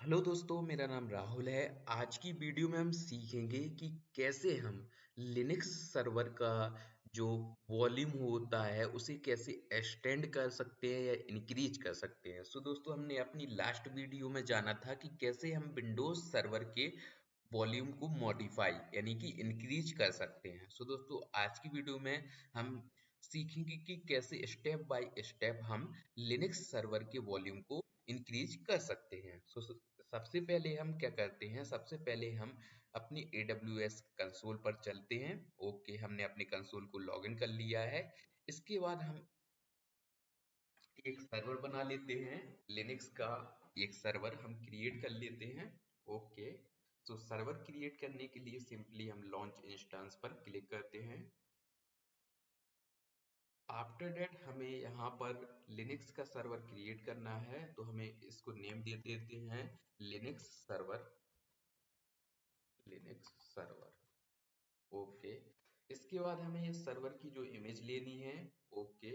Hello दोस्तों, मेरा नाम राहुल है। आज की वीडियो में हम सीखेंगे कि कैसे हम लिनक्स सर्वर का जो वॉल्यूम होता है उसे कैसे एक्सटेंड कर सकते हैं या इंक्रीज कर सकते हैं। दोस्तों, हमने अपनी लास्ट वीडियो में जाना था कि कैसे हम विंडोज सर्वर के वॉल्यूम को मॉडिफाई यानी कि इंक्रीज कर सकते हैं। दोस्तों, आज की वीडियो में हम सीखेंगे कि कैसे स्टेप बाय स्टेप हम लिनक्स सर्वर के वॉल्यूम को इंक्रीज कर सकते हैं। सबसे पहले हम क्या करते हैं, सबसे पहले हम अपनी AWS कंसोल पर चलते हैं। ओके, हमने अपने कंसोल को लॉगिन कर लिया है। इसके बाद हम एक सर्वर बना लेते हैं, लिनक्स का एक सर्वर हम क्रिएट कर लेते हैं। ओके, सर्वर क्रिएट करने के लिए सिंपली हम लॉन्च इंस्टेंस पर क्लिक करते हैं। आफ्टर दैट हमें यहाँ पर लिनक्स का सर्वर क्रिएट करना है, तो हमें इसको नेम दे देते हैं Linux server. Linux server. Okay, इसके बाद हमें ये सर्वर की जो इमेज लेनी है। ओके,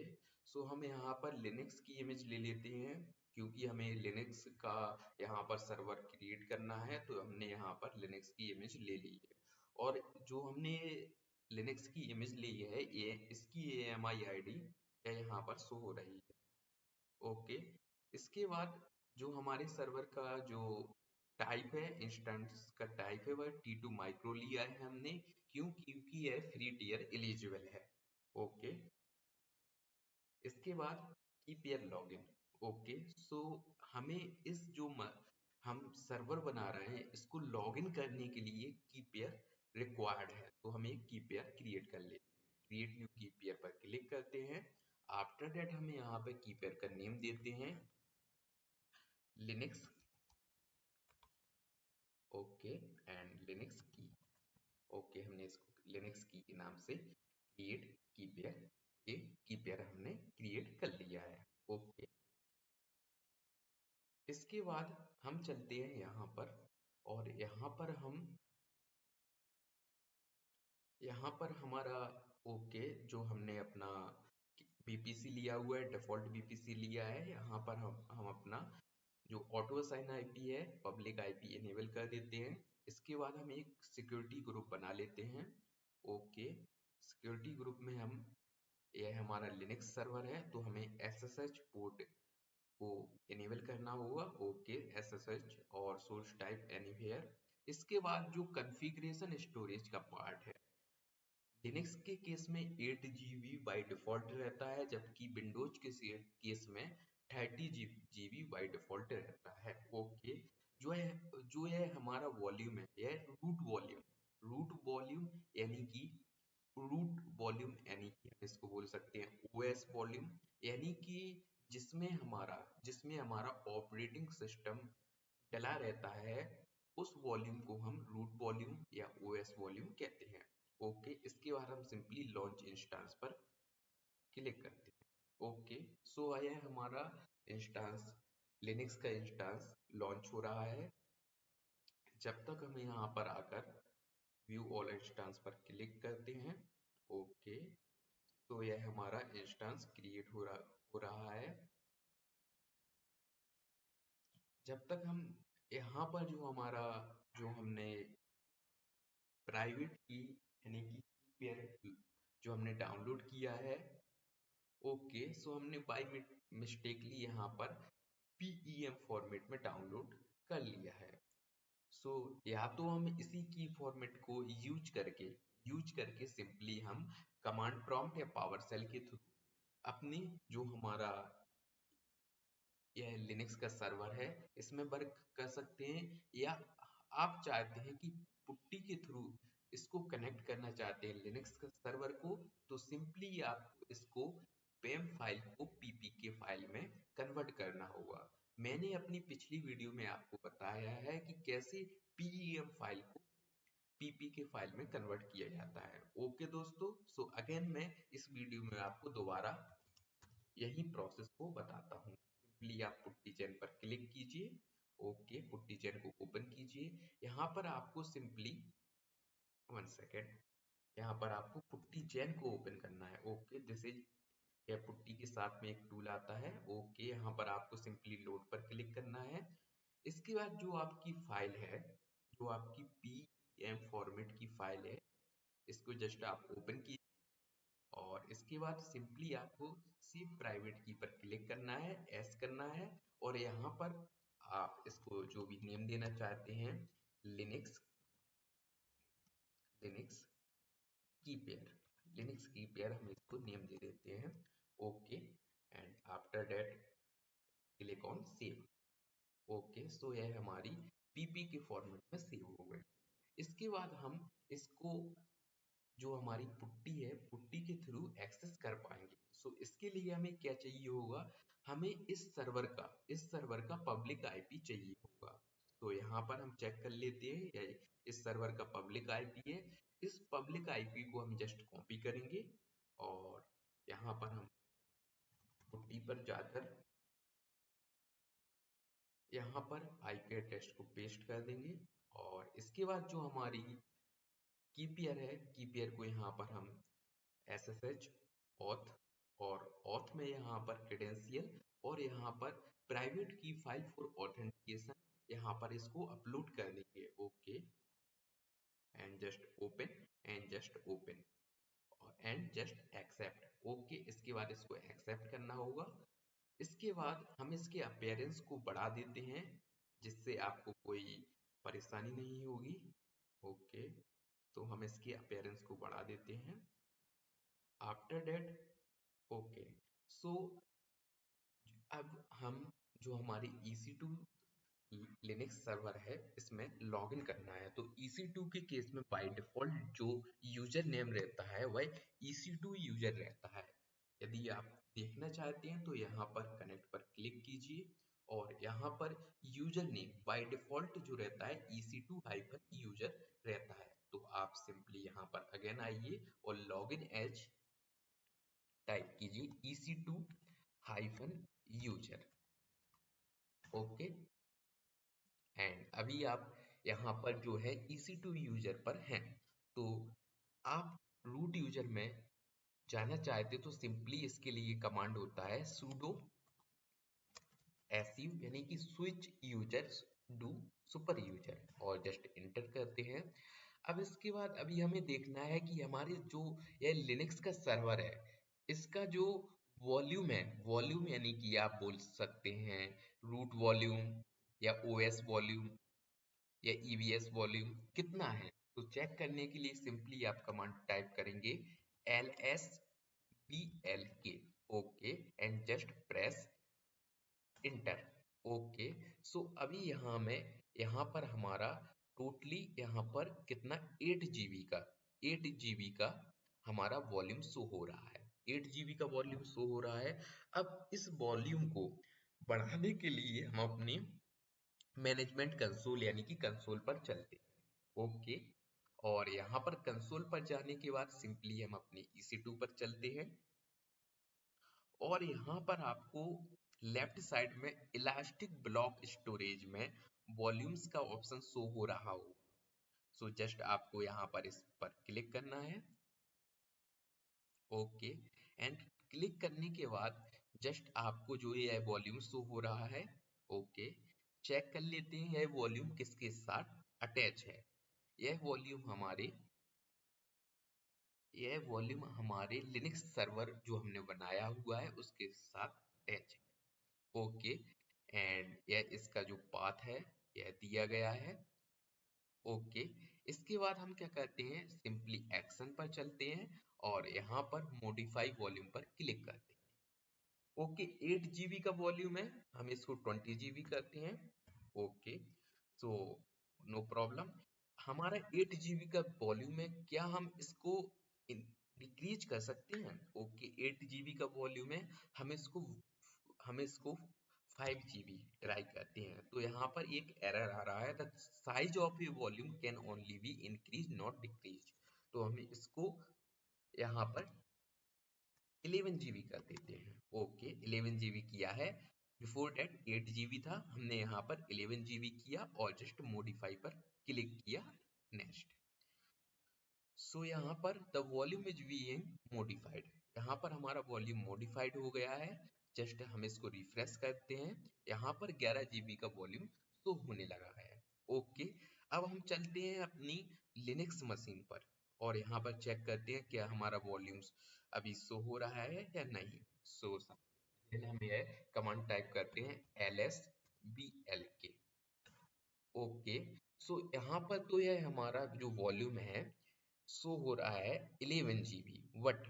हम यहाँ पर लिनक्स की इमेज ले लेते हैं, क्योंकि हमें लिनक्स का यहाँ पर सर्वर क्रिएट करना है, तो हमने यहाँ पर लिनक्स की इमेज ले ली है। और जो हमने लिनक्स की इमेज ली है, ये इसकी AMI ID यहाँ पर शो हो रही है। ओके, इसके बाद जो हमारे सर्वर का जो टाइप है, इंस्टेंस का टाइप है, वह T2 माइक्रो लिया है हमने। क्यों? क्योंकि यह फ्री टियर एलिजिबल है। ओके, इसके बाद कीप योर लॉगिन। ओके, हमें हम सर्वर बना रहे हैं, इसको लॉगिन करने के लिए कीपेयर रिक्वायर्ड है, तो हमें कीपेयर क्रिएट कर लेते हैं। क्रिएट न्यू कीपेयर पर क्लिक करते हैं। आफ्टर दैट हमें यहाँ पे कीपेयर का नेम देते हैं लिनक्स। ओके, एंड लिनक्स की। ओके, हमने इसको लिनक्स की के नाम से क्रिएट कीपेयर, ये कीपेयर हमने क्रिएट कर लिया है। ओके, इसके बाद हम चलते हैं यहाँ पर, और यहाँ पर हमारा ओके, जो हमने अपना बीपीसी लिया हुआ है, डिफॉल्ट बीपीसी लिया है, यहाँ पर हम अपना जो ऑटो असाइन आईपी है, पब्लिक आईपी इनेबल कर देते हैं। इसके बाद हम एक सिक्योरिटी ग्रुप बना लेते हैं। ओके, सिक्योरिटी ग्रुप में यह हमारा लिनक्स सर्वर है, तो हमें SSH पोर्ट को इनेबल करना होगा। ओके, SSH और सोर्स टाइप एनीवेयर। इसके बाद जो कॉन्फ़िगरेशन स्टोरेज का पार्ट है, लिनक्स के केस में 8 GB बाई डिफॉल्ट रहता है, जबकि विंडोज के केस में 30 GB बाई डिफॉल्ट रहता है। ओके, जो है हमारा वॉल्यूम है, यह रूट वॉल्यूम यानी कि हम इसको बोल सकते हैं OS वॉल्यूम, यानी कि जिसमें हमारा ऑपरेटिंग सिस्टम डला रहता है, उस वॉल्यूम को हम रूट वॉल्यूम या OS वॉल्यूम कहते हैं। ओके, इसके बाद हम सिंपली लॉन्च इंस्टेंस पर क्लिक करते हैं। ओके, यह हमारा इंस्टेंस, लिनक्स का इंस्टेंस लॉन्च हो रहा है। जब तक हम यहाँ पर आकर व्यू ऑल इंस्टेंस पर क्लिक करते हैं। ओके, यह हमारा इंस्टेंस क्रिएट हो रहा है। जब तक हम यहाँ पर जो हमने प्राइवेट की यानी कि पेयर जो हमने डाउनलोड किया है। ओके, हमने बाय मिस्टेकली यहाँ पर PEM फॉर्मेट में डाउनलोड कर लिया है। या तो हम इसी की फॉर्मेट को यूज करके सिंपली हम कमांड प्रॉम्प्ट या पावर सेल के थ्रू अपनी जो हमारा यह लिनक्स का सर्वर है, इसमें वर्क कर सकते हैं। या आप चाहते हैं कि पुट्टी के थ्रू इसको कनेक्ट करना चाहते हैं लिनक्स का सर्वर को, तो सिंपली आपको इसको पेम फाइल को PPK फाइल में कन्वर्ट करना होगा। मैंने अपनी पिछली वीडियो में आपको बताया है कि कैसे PEM फाइल को PPK फाइल में कन्वर्ट किया जाता है। ओके दोस्तों, अगेन मैं इस वीडियो में आपको दोबारा यही प्रोसेस को बताता हूँ। सिंपली आप पुट्टी चैन पर क्लिक कीजिए। ओके, पुट्टी चैन को ओपन कीजिए। यहाँ पर आपको सिंपली 1 सेकेंड, यहाँ पर आपको पुट्टी चैन को ओपन करना है। ओके, दिस इज, यह पुट्टी के साथ में एक टूल आता है। ओके, यहाँ पर आपको सिंपली लोड पर क्लिक करना है। इसके बाद जो आपकी फाइल है, जो आपकी PEM फॉर्मेट की फाइल है, इसको जस्ट आप ओपन कीजिए और इसके बाद सिंपली आपको सेव प्राइवेट की पर क्लिक करना है, एस करना है और यहाँ पर आप इसको जो भी नेम देना चाहते हैं, लिनक्स लिनक्स कीपेयर लिनक्स कीपेयर हम इसको नेम दे देते हैं। Okay and after that click on save. Okay so यह हमारी पीपी के फॉर्मेट में सेव हो गई। इसके बाद हम इसको जो हमारी पुट्टी है, पुट्टी के थ्रू एक्सेस कर पाएंगे। सो इसके लिए हमें क्या चाहिए होगा, हमें इस सर्वर का पब्लिक आईपी चाहिए होगा। तो यहाँ पर हम चेक कर लेते हैं, इस सर्वर का पब्लिक आईपी है। इस पब्लिक आईपी को हम जस्ट कॉपी करेंगे और यहाँ पर हम पुट्टी पर जाकर यहाँ पर आईपी एड्रेस को पेस्ट कर देंगे और इसके बाद जो हमारी कीपेयर है, कीपेयर को यहाँ पर हम SSH auth और auth में यहाँ पर क्रेडेंशियल और यहाँ पर प्राइवेट की फाइल फॉर ऑथेंटिकेशन यहाँ पर इसको अपलोड कर देंगे। ओके एंड जस्ट ओपन और एंड जस्ट एक्सेप्ट। ओके इसके बाद इसको एक्सेप्ट करना होगा। इसके बाद हम इसके अपीयरेंस को बढ़ा देते हैं जिससे आपको कोई परेशानी नहीं होगी। ओके तो हम इसके अपीयरेंस को बढ़ा देते हैं। आफ्टर दैट ओके सो अब हम जो हमारी EC2 लिनक्स सर्वर है इसमें लॉगिन करना है। तो EC2 के केस में बाय डिफॉल्ट जो यूजर नेम रहता है वह EC2 यूजर रहता है। यदि आप देखना चाहते हैं तो यहाँ पर कनेक्ट पर क्लिक कीजिए और यहाँ पर यूजर नेम बाय डिफॉल्ट जो रहता है EC2 हाइफन यूजर रहता है। तो आप सिंपली यहाँ पर अगेन आइए और लॉगिन एज टाइप कीजिए EC2 hyphen user. Okay and अभी आप यहाँ पर जो है EC2 यूजर पर हैं। तो आप रूट यूजर में जाना चाहते तो सिंपली इसके लिए कमांड होता है sudo su यानी कि switch user do super user और जस्ट इंटर करते हैं। अब इसके बाद अभी हमें देखना है कि हमारे जो यह लिनक्स का सर्वर है इसका जो वॉल्यूम है, वॉल्यूम यानी कि आप बोल सकते हैं रूट वॉल्यूम या OS वॉल्यूम या EVS वॉल्यूम कितना है। तो चेक करने के लिए सिंपली आप कमांड टाइप करेंगे LSBLK। Okay and just press enter. Okay so अभी यहाँ पर हमारा टोटली यहाँ पर कितना 8 GB का हमारा वॉल्यूम शो हो रहा है। 8 GB का वॉल्यूम शो हो रहा है। अब इस वॉल्यूम को बढ़ाने के लिए हम अपनी मैनेजमेंट कंसोल यानी कि कंसोल पर चलते हैं। ओके और यहाँ पर कंसोल पर जाने के बाद सिंपली हम अपने EC2 पर चलते हैं और यहाँ पर आपको लेफ्ट साइड में इलास्टिक ब्लॉक स्टोरेज में वॉल्यूम्स का ऑप्शन शो हो रहा हो। सो जस्ट आपको यहाँ पर इस पर क्लिक करना है। ओके एंड क्लिक करने के बाद जस्ट आपको जो ये वॉल्यूम शो हो रहा है। ओके चेक कर लेते हैं यह वॉल्यूम किसके साथ अटैच है। यह वॉल्यूम हमारे लिनक्स सर्वर जो हमने बनाया हुआ है उसके साथ अटैच है। ओके एंड यह इसका जो पाथ है यह दिया गया है। ओके इसके बाद हम क्या करते हैं सिंपली एक्शन पर चलते हैं और यहाँ पर मॉडिफाई वॉल्यूम पर क्लिक करते हैं। ओके 8 GB का वॉल्यूम है, हम इसको 20 GB करते हैं। Okay so no problem. हमारा 8 GB का वॉल्यूम है, क्या हम इसको डिक्रीज कर सकते हैं? ओके 8 GB का वॉल्यूम है, हम इसको 5 GB ट्राई करते हैं। तो यहाँ पर एक एरर आ रहा है the size of A volume can only be increase not decrease. तो हम इसको यहाँ पर 11 GB कर देते हैं। ओके 11 GB किया है, बिफोर दैट 8 GB था, हमने यहाँ पर 11 GB किया और जस्ट मॉडिफाई पर क्लिक किया नेक्स्ट। सो यहाँ पर the volume is being modified, यहाँ पर हमारा वॉल्यूम मॉडिफाइड हो गया है। जस्ट हम इसको रिफ्रेश करते हैं, यहाँ पर 11 GB का वॉल्यूम शो होने लगा है। ओके, अब हम चलते हैं अपनी लिनक्स मशीन पर और यहाँ पर चेक करते हैं क्या हमारा वॉल्यूम्स अभी शो हो रहा है या नहीं। सो पहले हम यह कमांड टाइप करते हैं lsblk। ओके, सो यहाँ पर तो यह हमारा जो वॉल्यूम है शो हो रहा है 11 GB, बट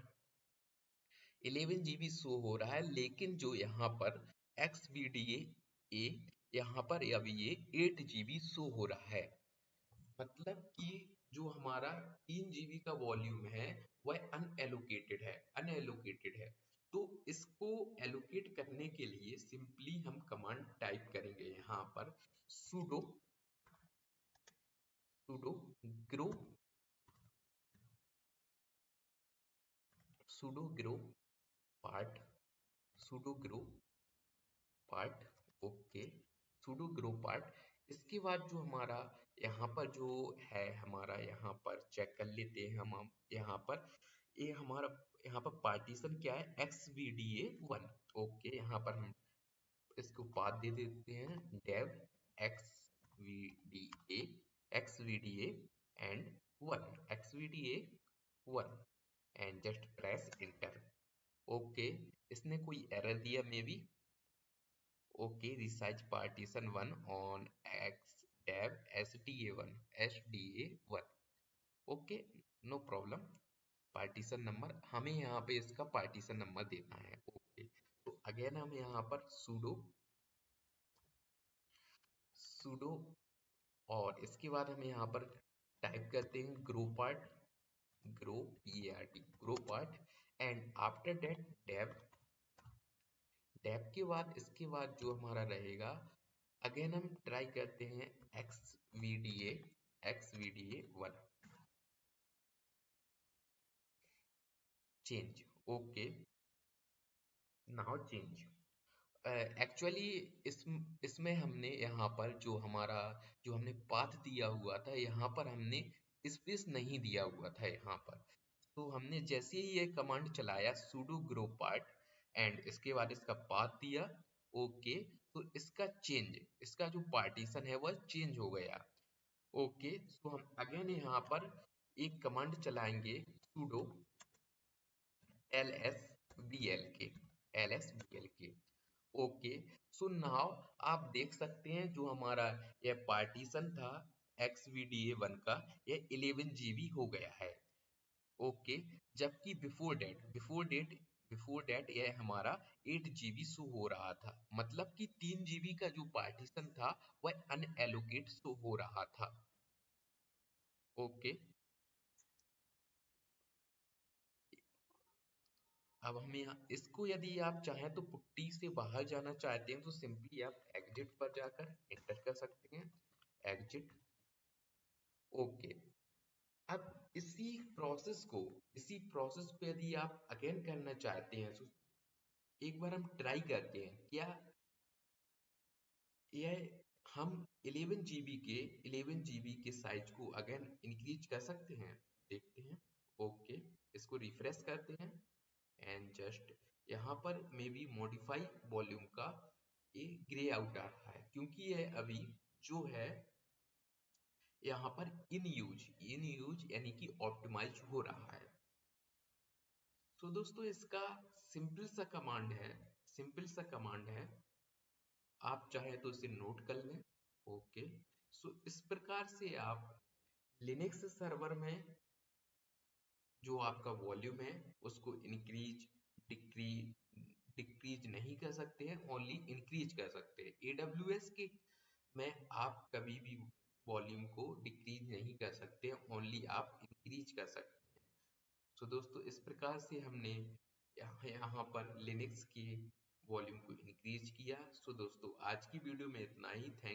11 GB शो हो रहा है, लेकिन जो यहाँ पर XVDA यहाँ पर अभी ये 8 GB शो हो रहा है। मतलब कि जो हमारा 3 GB का वॉल्यूम है वह अनएलोकेटेड है। तो इसको एलोकेट करने के लिए सिंपली हम कमांड टाइप करेंगे यहाँ पर sudo sudo grow sudo grow part sudo grow part okay, sudo grow part। इसके बाद जो हमारा यहाँ पर जो है हमारा यहाँ पर चेक कर लेते हैं हम यहाँ पर ये हमारा यहाँ पर पार्टीशन क्या है XVDA1। ओके, यहाँ पर हम इसको पाथ दे देते हैं dev xvda and 1 xvda1 and just press enter. Okay, इसने कोई एरर दिया maybe. Okay, resize partition 1 on x tab sda1 okay, no problem. Partition number हमें यहाँ पे इसका पार्टीशन नंबर देना है। ओके, तो अगेन हम यहाँ पर sudo और इसके बाद हम यहाँ पर टाइप करते हैं grow part grow part and after that डेव के बाद इसके बाद जो हमारा रहेगा अगेन हम ट्राई करते हैं XVDA1 change. Okay, now change. Actually इसमें हमने यहाँ पर जो हमने पाथ दिया हुआ था यहाँ पर हमने स्पेस नहीं दिया हुआ था यहाँ पर। तो हमने जैसे ही ये कमांड चलाया sudo grow part एंड इसके बाद इसका पाथ दिया। ओके, तो इसका जो पार्टीशन है वह चेंज हो गया। ओके, तो हम अगेन यहाँ पर एक कमांड चलाएंगे sudo lsblk। Okay, so now आप देख सकते हैं जो हमारा यह पार्टीशन था XVDA1 का यह 11 GB हो गया है। ओके, जबकि बिफोर डेट यह हमारा 8 GB शो हो रहा था। मतलब कि 3 GB का जो पार्टीशन था वह अनएलोकेट शो हो रहा था। ओके, अब हम यहाँ इसको यदि आप चाहें तो पुट्टी से बाहर जाना चाहते हैं तो सिंपली आप एग्जिट पर जाकर एंटर कर सकते हैं एग्जिट। ओके, अब इसी प्रोसेस को यदि आप अगेन करना चाहते हैं तो एक बार हम ट्राई करते हैं क्या यह हम 11 GB के साइज को अगेन इंक्रीज कर सकते हैं। देखते हैं। ओके, इसको रिफ्रेश करते हैं एंड जस्ट यहाँ पर मे बी मॉडिफाई वॉल्यूम का एक ग्रे आउट आ रहा है क्योंकि यह अभी जो है यहाँ पर इन यूज यानी कि ऑप्टिमाइज हो रहा है। तो दोस्तों इसका सिंपल सा कमांड है, आप चाहे तो इसे नोट कर लें। ओके, सो इस प्रकार से आप लिनक्स सर्वर में जो आपका वॉल्यूम है उसको इंक्रीज डिक्रीज नहीं कर सकते हैं, ओनली इंक्रीज कर सकते हैं। AWS के में आप कभी भी वॉल्यूम को डिक्रीज नहीं कर सकते, ओनली आप इंक्रीज कर सकते हैं। तो दोस्तों इस प्रकार से हमने यहाँ पर लिनक्स की वॉल्यूम को इंक्रीज किया। सो दोस्तों आज की वीडियो में इतना ही। थैंक